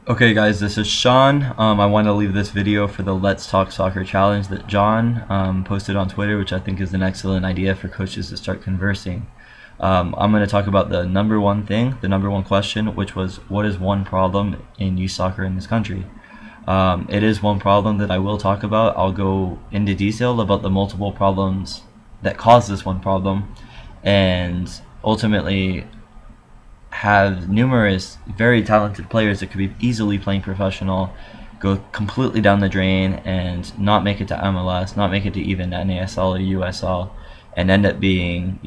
Okay, guys, this is Sean. I want to leave this video for the Let's Talk Soccer challenge that John posted on Twitter, which I think is an excellent idea for coaches to start conversing. I'm going to talk about the number one thing, the number one question, which was what is one problem in youth soccer in this country? It is one problem that I will talk about. I'll go into detail about the multiple problems that cause this one problem, and ultimately have numerous very talented players that could be easily playing professional go completely down the drain and not make it to MLS, not make it to even NASL or USL, and end up being,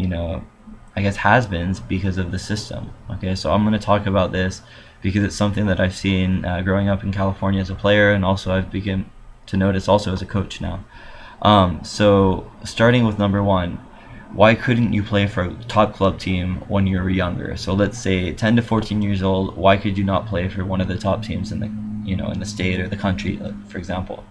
I guess has-beens because of the system. Okay, so I'm going to talk about this because it's something that I've seen growing up in California as a player, and also I've begun to notice also as a coach now. So starting with number one, why couldn't you play for a top club team when you were younger? So let's say 10 to 14 years old, why could you not play for one of the top teams in the state or the country, for example?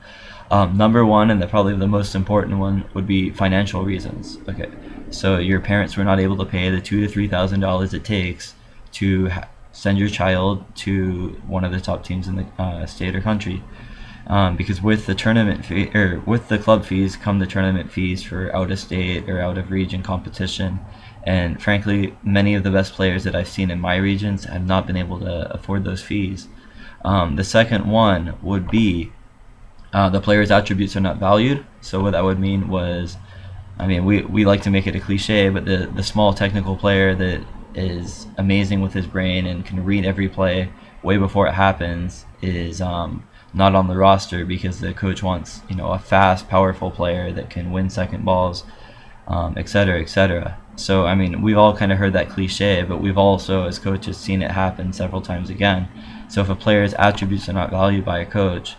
Number one, and probably the most important one, would be financial reasons. Okay, so your parents were not able to pay the $2,000 to $3,000 it takes to send your child to one of the top teams in the state or country. Because with the tournament fee, or with the club fees come the tournament fees for out of state or out of region competition, and frankly many of the best players that I've seen in my regions have not been able to afford those fees. The second one would be the players' attributes are not valued. So what that would mean was, we like to make it a cliche, but the small technical player that is amazing with his brain and can read every play way before it happens is not on the roster because the coach wants a fast, powerful player that can win second balls, etc., etc. So we've all kind of heard that cliche, but we've also as coaches seen it happen several times again. So if a player's attributes are not valued by a coach,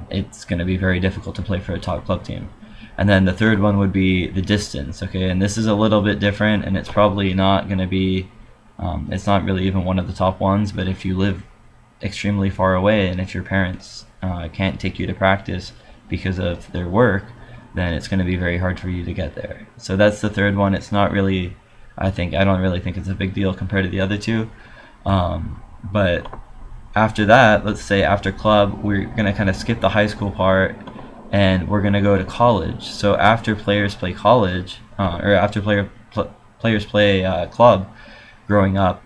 it's going to be very difficult to play for a top club team. And then the third one would be the distance. Okay, and this is a little bit different, and it's probably not going to be it's not really even one of the top ones, but if you live extremely far away and if your parents can't take you to practice because of their work, then it's going to be very hard for you to get there. So that's the third one. It's not really, I don't really think it's a big deal compared to the other two. But after that, let's say after club, we're going to kind of skip the high school part and we're going to go to college. So after players play college, or after players play club growing up,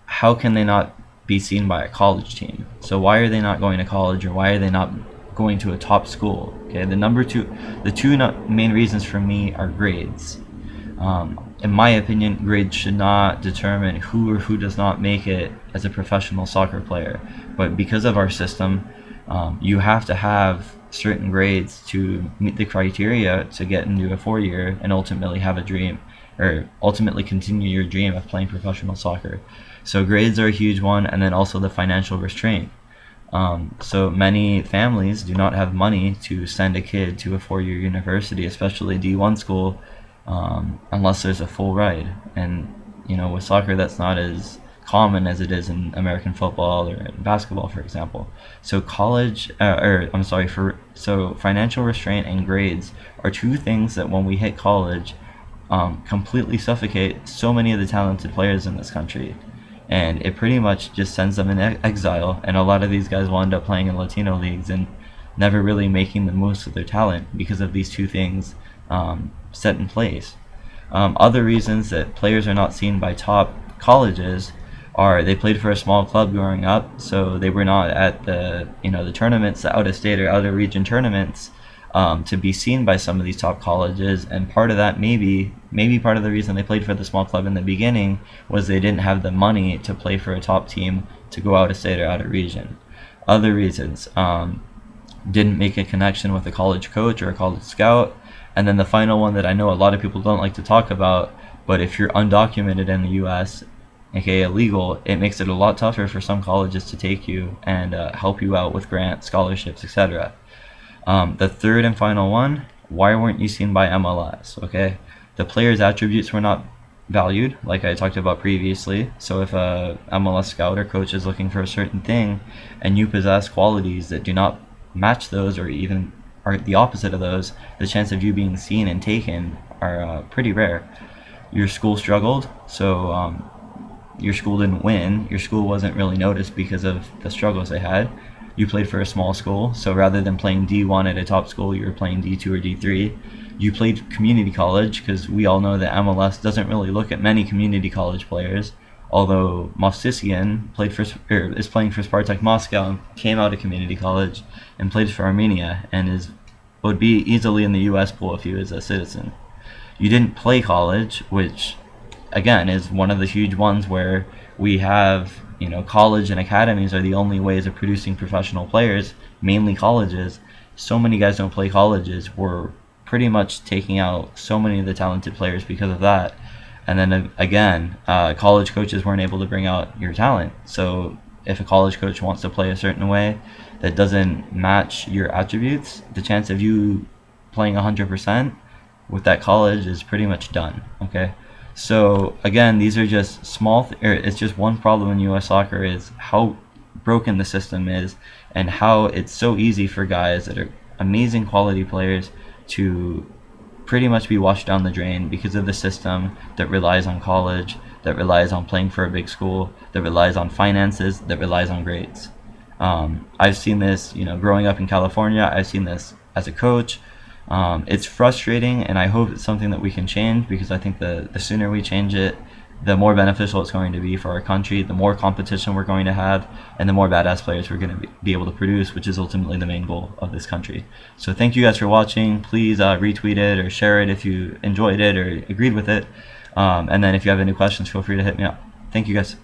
how can they not be seen by a college team? So why are they not going to college, or why are they not going to a top school? Okay, the two main reasons for me are grades. In my opinion, grades should not determine who or who does not make it as a professional soccer player. But because of our system, you have to have certain grades to meet the criteria to get into a 4-year and ultimately have a dream, or ultimately continue your dream of playing professional soccer. So grades are a huge one, and then also the financial restraint. So many families do not have money to send a kid to a 4-year university, especially D1 school, unless there's a full ride. And with soccer, that's not as common as it is in American football or in basketball, for example. So financial restraint and grades are two things that when we hit college, completely suffocate so many of the talented players in this country, and it pretty much just sends them in exile. And a lot of these guys will end up playing in Latino leagues and never really making the most of their talent because of these two things set in place. Other reasons that players are not seen by top colleges are they played for a small club growing up, so they were not at the tournaments, the out of state or out of region tournaments, to be seen by some of these top colleges. And part of that, maybe part of the reason they played for the small club in the beginning was they didn't have the money to play for a top team to go out of state or out of region. Other reasons, didn't make a connection with a college coach or a college scout. And then the final one that I know a lot of people don't like to talk about, but if you're undocumented in the US, aka illegal, it makes it a lot tougher for some colleges to take you and help you out with grants, scholarships, etc. The third and final one, why weren't you seen by MLS? Okay, the players' attributes were not valued, like I talked about previously. So if a MLS scout or coach is looking for a certain thing and you possess qualities that do not match those or even are the opposite of those, the chance of you being seen and taken are pretty rare. Your school struggled, so your school didn't win, your school wasn't really noticed because of the struggles they had. You played for a small school, so rather than playing D1 at a top school, you were playing D2 or D3. You played community college, because we all know that MLS doesn't really look at many community college players. Although Movsisyan is playing for Spartak Moscow and came out of community college and played for Armenia and would be easily in the U.S. pool if he was a citizen. You didn't play college, which again is one of the huge ones where we have, college and academies are the only ways of producing professional players, mainly colleges. So many guys don't play colleges. We're pretty much taking out so many of the talented players because of that. And then again, college coaches weren't able to bring out your talent. So if a college coach wants to play a certain way that doesn't match your attributes, the chance of you playing 100% with that college is pretty much done. Okay. So again, these are just it's just one problem in U.S. soccer is how broken the system is and how it's so easy for guys that are amazing quality players to pretty much be washed down the drain because of the system that relies on college, that relies on playing for a big school, that relies on finances, that relies on grades. I've seen this, growing up in California. I've seen this as a coach. It's frustrating, and I hope it's something that we can change, because I think the sooner we change it, the more beneficial it's going to be for our country, the more competition we're going to have, and the more badass players we're going to be able to produce, which is ultimately the main goal of this country. So thank you guys for watching. Please retweet it or share it if you enjoyed it or agreed with it. And then if you have any questions, feel free to hit me up. Thank you guys.